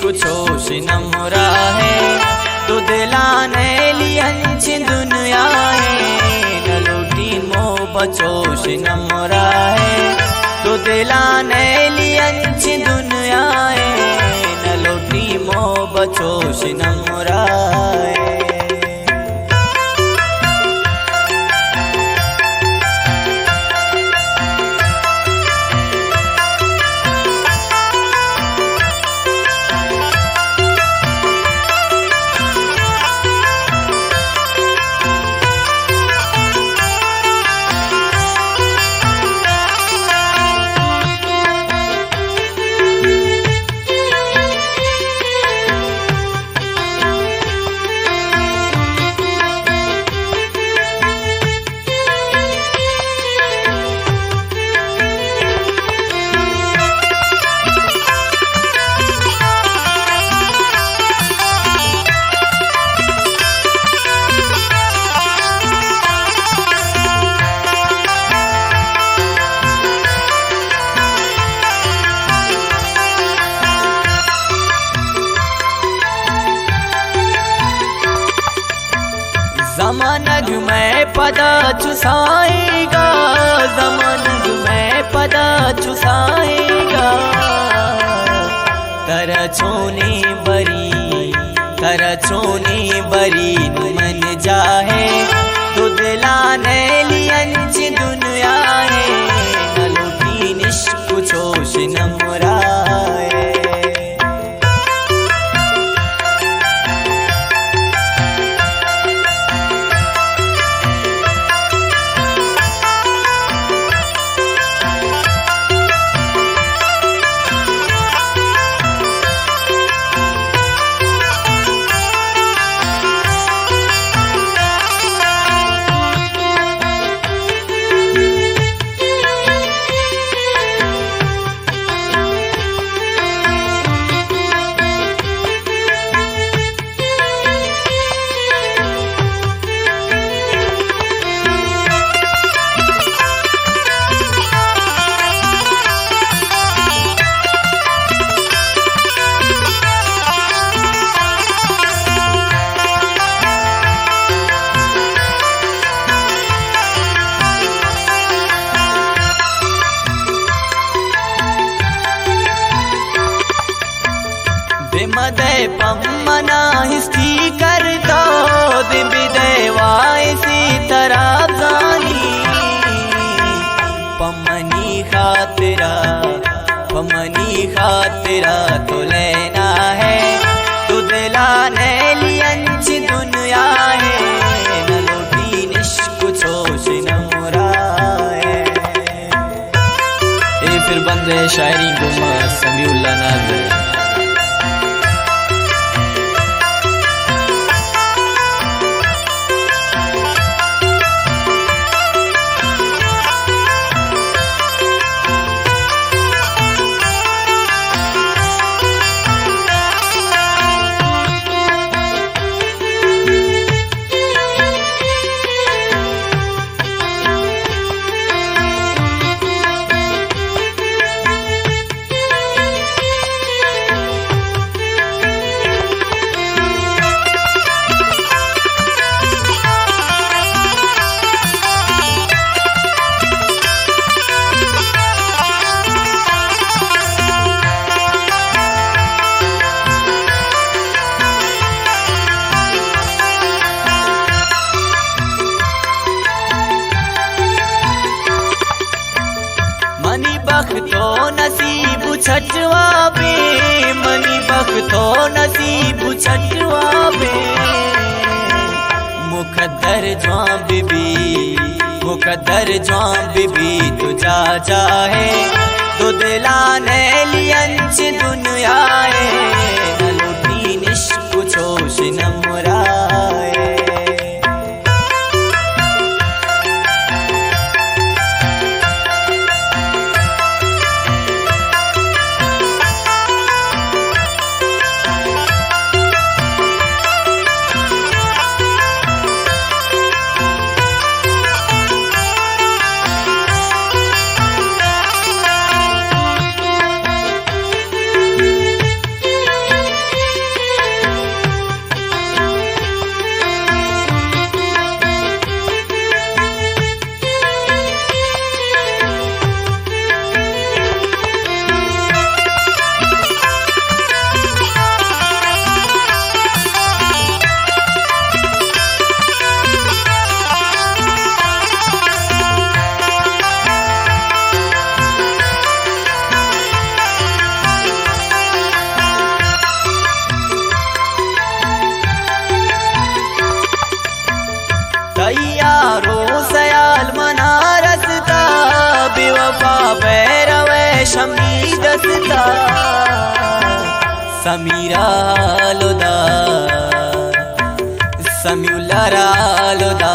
कुछोश नमरा है तो दिलाने लियंच दुनिया है न लूटी मो बचोश नमरा है तो दिलाने लियंच दुनिया है न लूटी मो बचोश नमरा है। ज़मानग में पदा चुसाएगा ज़मानग में पदा चुसाएगा कर छोने बरी मन जाहे तो दिलाने लियंच दुनिया है न लूटी निश कुछोश नमरा है। दिमदे पम्मना हिस्की कर दो दिबिदे वाइसी तरह जानी पम्मनी खातिरा तो लेना है तो दिलाने लियंच दुनिया है न लूटी निश कुछोश नमरा है। ये फिर बंदे शायरी गुमा समीउल्लाह नाज़ बख्तो नसीब छटवा बे मनी बख्तो नसीब छटवा बे मुकद्दर जवां बीबी तू जा जाए तो दिलाने लियंच दुनिया है न लूटी निश कुछोश नमरा है। शमी दस्ता समीरा लोदा समीउल्ला लोदा